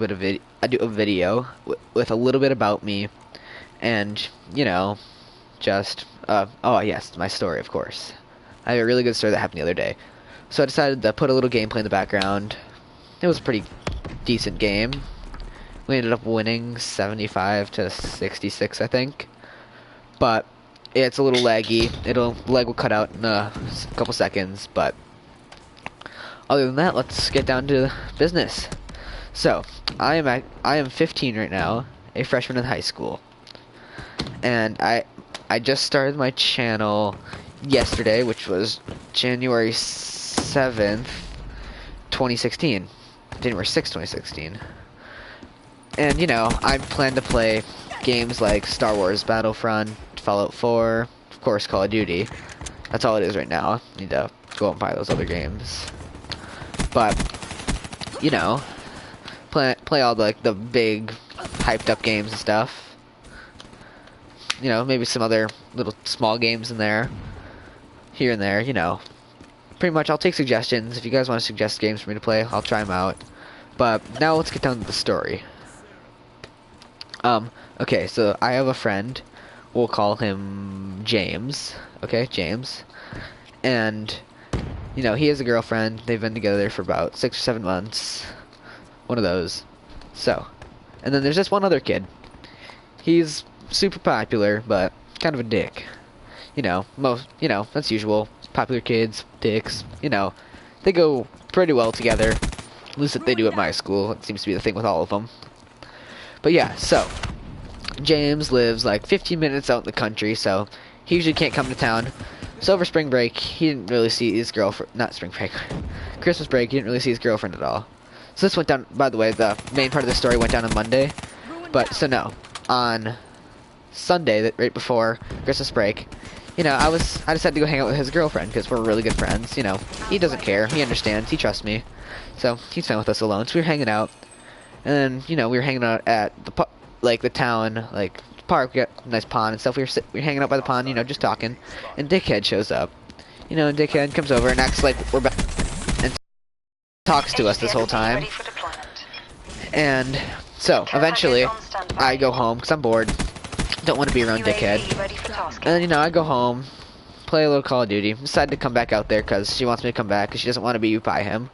I do a video with a little bit about me, and just oh yes, my story, of course. I have a really good story that happened the other day. So I decided to put a little gameplay in the background. It was a pretty decent game. We ended up winning 75 to 66, I think. But it's a little laggy. Lag will cut out in a couple seconds, but other than that, let's get down to business. So, I am 15 right now, a freshman in high school. And I just started my channel yesterday, which was January 7th, 2016. January 6th, 2016. And, I plan to play games like Star Wars Battlefront, Fallout 4, of course, Call of Duty. That's all it is right now. I need to go and buy those other games. But, play all the big, hyped up games and stuff. Maybe some other little small games in there. Here and there, Pretty much, I'll take suggestions. If you guys want to suggest games for me to play, I'll try them out. But, now let's get down to the story. Okay, so I have a friend. We'll call him James. Okay, James. And, he has a girlfriend. They've been together for about 6 or 7 months. One of those. So, and then there's this one other kid. He's super popular, but kind of a dick. That's usual. Popular kids, dicks, they go pretty well together. At least they do at my school. It seems to be the thing with all of them. But yeah, so James lives like 15 minutes out in the country, so he usually can't come to town. So over spring break, he didn't really see his girlfriend. Not spring break, Christmas break. He didn't really see his girlfriend at all. So this went down. By the way, the main part of the story went down on Monday. But so no, on Sunday, right before Christmas break, I decided to go hang out with his girlfriend because we're really good friends. He doesn't care. He understands. He trusts me. So he's fine with us alone. So we were hanging out. And then, we were hanging out at the town, park. We got a nice pond and stuff. We were hanging out by the pond, just talking. And Dickhead shows up. And Dickhead comes over and acts like we're back and talks to us this whole time. And so, eventually, I go home because I'm bored. Don't want to be around Dickhead. And I go home, play a little Call of Duty. Decide to come back out there because she wants me to come back because she doesn't want to be by him.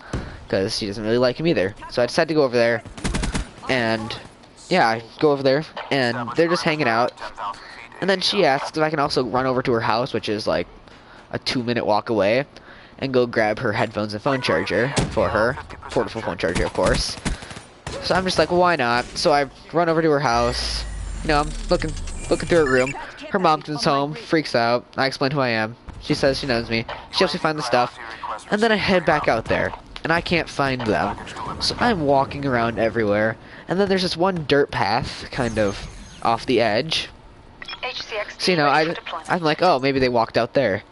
Because she doesn't really like him either. So I decided to go over there. And yeah, I go over there and they're just hanging out. And then she asks if I can also run over to her house, which is like a 2-minute walk away, and go grab her headphones and phone charger for her. Portable phone charger, of course. So I'm just like, well, why not? So I run over to her house. I'm looking through her room. Her mom comes home, freaks out. I explain who I am. She says she knows me. She helps me find the stuff. And then I head back out there. And I can't find them. So I'm walking around everywhere. And then there's this one dirt path, kind of off the edge. So, I'm like, oh, maybe they walked out there.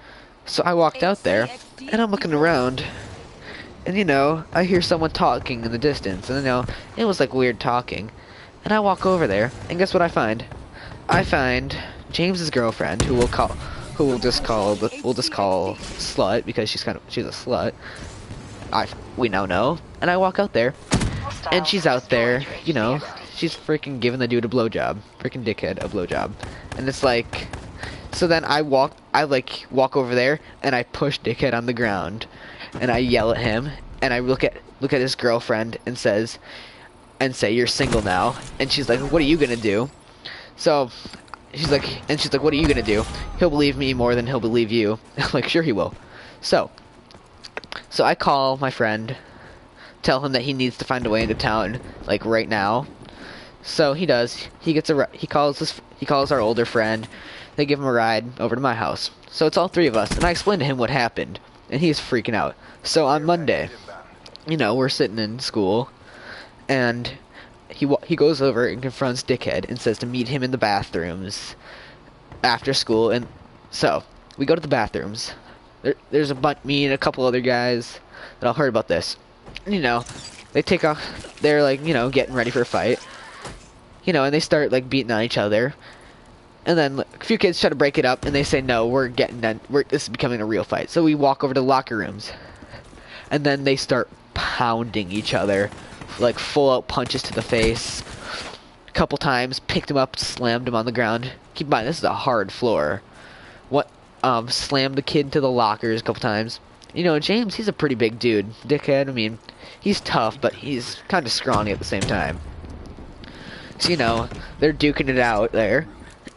So I walked out there, and I'm looking around. And, I hear someone talking in the distance. And, it was like weird talking. And I walk over there, and guess what I find? I find James's girlfriend, who we'll just call Slut, because she's a slut. We now know. And I walk out there, and she's out there, she's freaking giving the dude a blowjob. Freaking Dickhead a blowjob. And it's like, so then I walk over there, and I push Dickhead on the ground, and I yell at him, and I look at his girlfriend and say, you're single now. And she's like, what are you gonna do? So, she's like, what are you gonna do? He'll believe me more than he'll believe you. I'm like, sure he will. So I call my friend, tell him that he needs to find a way into town, like right now. So he does. He calls our older friend. They give him a ride over to my house. So it's all three of us, and I explained to him what happened, and he's freaking out. So on Monday, we're sitting in school, and he goes over and confronts Dickhead and says to meet him in the bathrooms after school. And so we go to the bathrooms. There's me and a couple other guys that all heard about this. They take off. They're like, getting ready for a fight. And they start like beating on each other. And then a few kids try to break it up, and they say, no, we're getting done. This is becoming a real fight. So we walk over to the locker rooms. And then they start pounding each other like full out punches to the face. A couple times, picked him up, slammed him on the ground. Keep in mind, this is a hard floor. What? Slammed the kid into the lockers a couple times. You know, James, he's a pretty big dude. Dickhead, I mean, he's tough, but he's kind of scrawny at the same time. So, you know, they're duking it out there.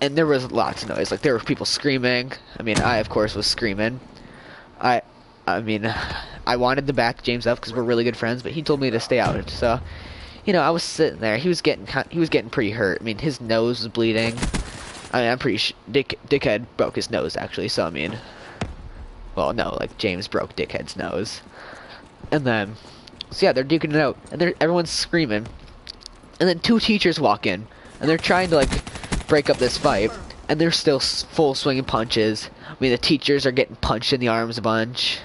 And there was lots of noise. Like, there were people screaming. I mean, I, of course, was screaming. I mean, I wanted to back James up because we're really good friends, but he told me to stay out. So, you know, I was sitting there. He was getting pretty hurt. I mean, his nose was bleeding. I mean, I'm pretty sure Dickhead broke his nose, actually. So, I mean, well, no, like, James broke Dickhead's nose. And then, so yeah, they're duking it out. And everyone's screaming. And then 2 teachers walk in. And they're trying to, like, break up this fight. And they're still full swinging punches. I mean, the teachers are getting punched in the arms a bunch.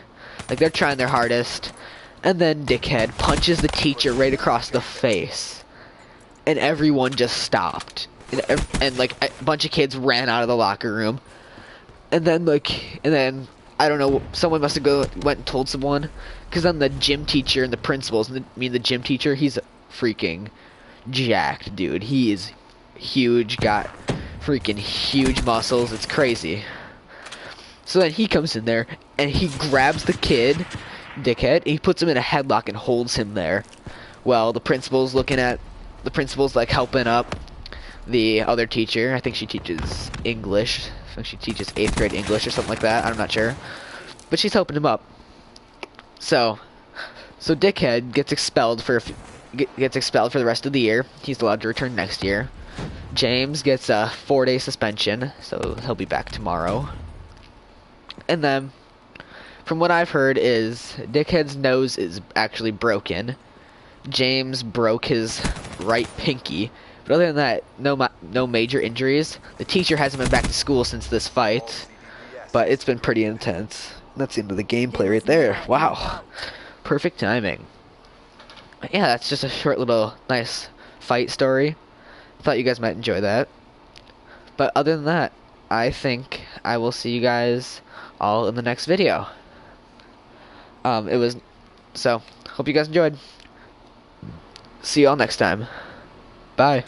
Like, they're trying their hardest. And then Dickhead punches the teacher right across the face. And everyone just stopped. And like, a bunch of kids ran out of the locker room. And then, I don't know, someone must have went and told someone. Because then the gym teacher and the principals, the gym teacher, he's freaking jacked, dude. He is huge, got freaking huge muscles. It's crazy. So then he comes in there, and he grabs the kid, Dickhead, he puts him in a headlock and holds him there. Well, the principal's like helping up the other teacher. I think she teaches English. I think she teaches 8th grade English or something like that. I'm not sure. But she's helping him up. So Dickhead gets expelled for the rest of the year. He's allowed to return next year. James gets a 4-day suspension, so he'll be back tomorrow. And then, from what I've heard, is Dickhead's nose is actually broken. James broke his right pinky. But other than that, no major injuries. The teacher hasn't been back to school since this fight. But it's been pretty intense. That's the end of the gameplay right there. Wow. Perfect timing. Yeah, that's just a short little nice fight story. Thought you guys might enjoy that. But other than that, I think I will see you guys all in the next video. So hope you guys enjoyed. See you all next time. Bye.